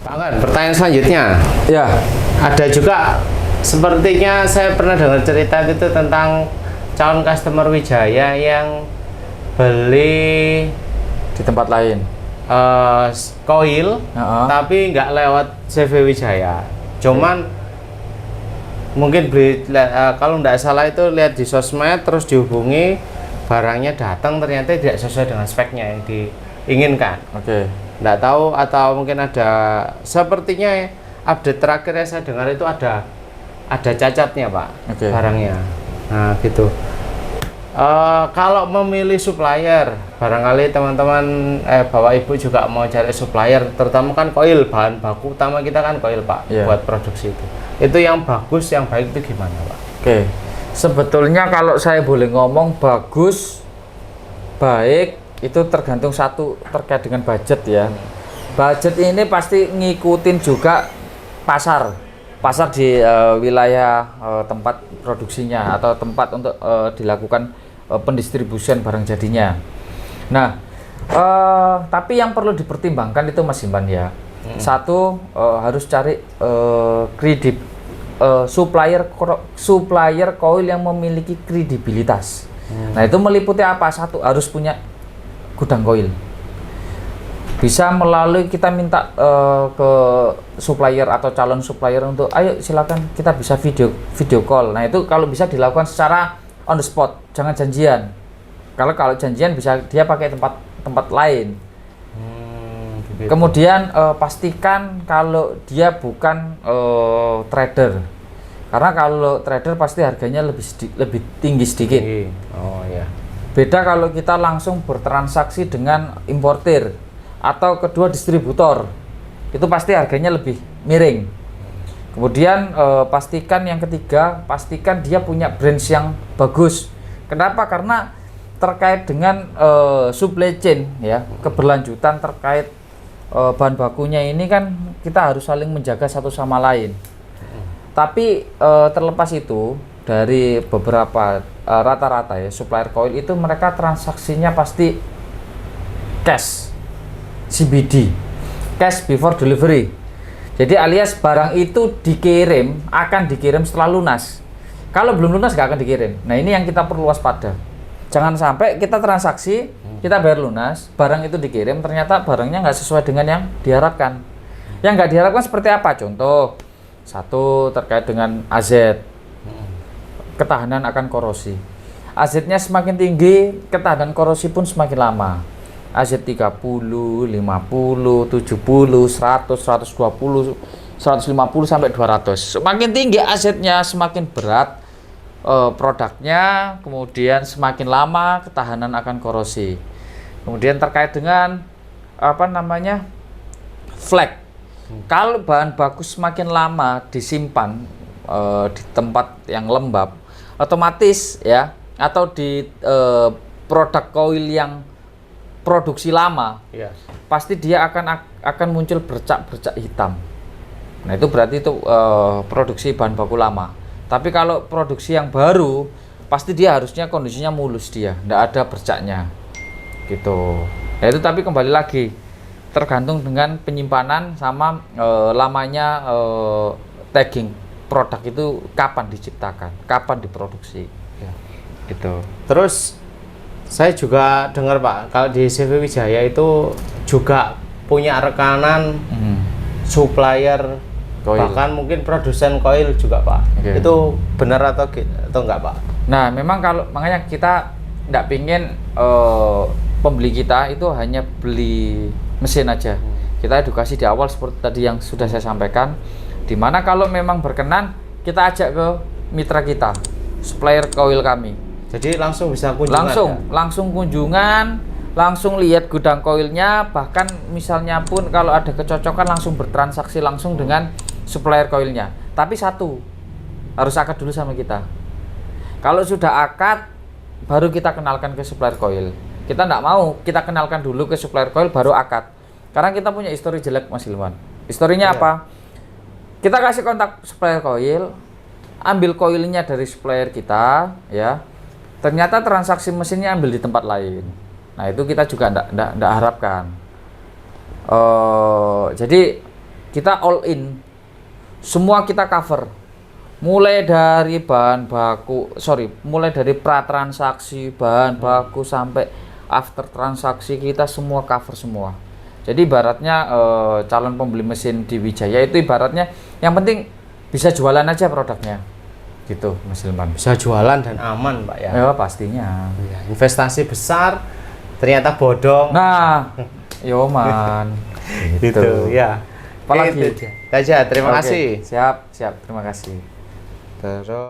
Pak Anggan, pertanyaan selanjutnya. Ya, Ada juga sepertinya saya pernah dengar cerita itu tentang calon customer Wijaya yang beli di tempat lain. koil Heeh. tapi nggak lewat CV Wijaya. Cuman mungkin beli kalau nggak salah itu lihat di sosmed terus dihubungi barangnya datang ternyata tidak sesuai dengan speknya yang diinginkan. Oke. Nggak tahu atau mungkin ada sepertinya update terakhir yang saya dengar itu ada cacatnya Pak. Oke. Barangnya. Nah gitu. Kalau memilih supplier, barangkali teman-teman Bapak Ibu juga mau cari supplier, terutama kan koil, bahan baku utama kita kan koil Pak, Iya. buat produksi itu. Itu yang bagus, yang baik itu gimana Pak? Oke. Sebetulnya kalau saya boleh ngomong bagus, baik itu tergantung satu terkait dengan budget ya. Budget ini pasti ngikutin juga pasar di wilayah tempat produksinya atau tempat untuk dilakukan pendistribusian barang jadinya. Nah, tapi yang perlu dipertimbangkan itu Mas Simban ya. Satu, harus cari supplier koil yang memiliki kredibilitas. Nah, itu meliputi apa? Satu, harus punya gudang koil. Bisa melalui kita minta ke supplier atau calon supplier untuk ayo silakan kita bisa video call. Nah, itu kalau bisa dilakukan secara on the spot, jangan janjian. Kalau janjian bisa dia pakai tempat lain. Gitu. Kemudian pastikan kalau dia bukan trader. Karena kalau trader pasti harganya lebih tinggi sedikit. Oh ya. Beda kalau kita langsung bertransaksi dengan importir atau kedua distributor, itu pasti harganya lebih miring. Kemudian pastikan yang ketiga, pastikan dia punya brands yang bagus. Kenapa? Karena terkait dengan supply chain ya, keberlanjutan terkait bahan bakunya ini kan kita harus saling menjaga satu sama lain. Tapi terlepas itu dari beberapa rata-rata ya supplier koil itu mereka transaksinya pasti cash, CBD, cash before delivery. Jadi alias barang itu akan dikirim setelah lunas. Kalau belum lunas nggak akan dikirim. Nah, ini yang kita perlu waspada. Jangan sampai kita transaksi, kita bayar lunas, barang itu dikirim, ternyata barangnya nggak sesuai dengan yang diharapkan. Yang nggak diharapkan seperti apa? Contoh, satu terkait dengan AZ, ketahanan akan korosi. AZ-nya semakin tinggi, ketahanan korosi pun semakin lama. AZ 30, 50, 70, 100, 120, 150 sampai 200. Semakin tinggi AZ-nya, semakin berat produknya, kemudian semakin lama ketahanan akan korosi. Kemudian terkait dengan flag. Kalau bahan baku semakin lama disimpan di tempat yang lembab, otomatis ya, atau di produk koil yang produksi lama, Iya. pasti dia akan muncul bercak-bercak hitam. Nah, itu berarti itu produksi bahan baku lama. Tapi kalau produksi yang baru, pasti dia harusnya kondisinya mulus, dia nggak ada bercaknya, gitu. Nah, itu tapi kembali lagi tergantung dengan penyimpanan sama lamanya tagging produk itu kapan diciptakan, kapan diproduksi, Ya. gitu. Terus saya juga dengar Pak, kalau di CV Wijaya itu juga punya rekanan supplier, Koil. bahkan mungkin produsen koil juga Pak. Oke. Itu benar atau enggak Pak? Nah, memang kalau makanya kita nggak pingin pembeli kita itu hanya beli mesin aja. Kita edukasi di awal seperti tadi yang sudah saya sampaikan. Dimana kalau memang berkenan, kita ajak ke mitra kita, supplier koil kami. Jadi langsung bisa kunjungan. Langsung kunjungan, langsung lihat gudang koilnya, bahkan misalnya pun kalau ada kecocokan langsung bertransaksi langsung dengan supplier koilnya. Tapi satu, harus akad dulu sama kita. Kalau sudah akad, baru kita kenalkan ke supplier koil. Kita nggak mau, kita kenalkan dulu ke supplier koil baru akad. Karena kita punya histori jelek Mas Ilman. Historinya apa? Kita kasih kontak supplier koil, ambil koilnya dari supplier kita, ya. Ternyata transaksi mesinnya ambil di tempat lain. Nah, itu kita juga enggak harapkan. Jadi kita all in, semua kita cover, mulai dari mulai dari pratransaksi, bahan baku sampai after transaksi kita semua cover semua. Jadi ibaratnya calon pembeli mesin di Wijaya itu ibaratnya yang penting bisa jualan aja produknya, gitu Mas Hilman. Bisa jualan dan aman Pak ya. Ya pastinya. Ya, investasi besar ternyata bodong. Nah, yo man. Gitu ya. Apalagi? Itu aja. Terima Oke, kasih. Siap, terima kasih. Terus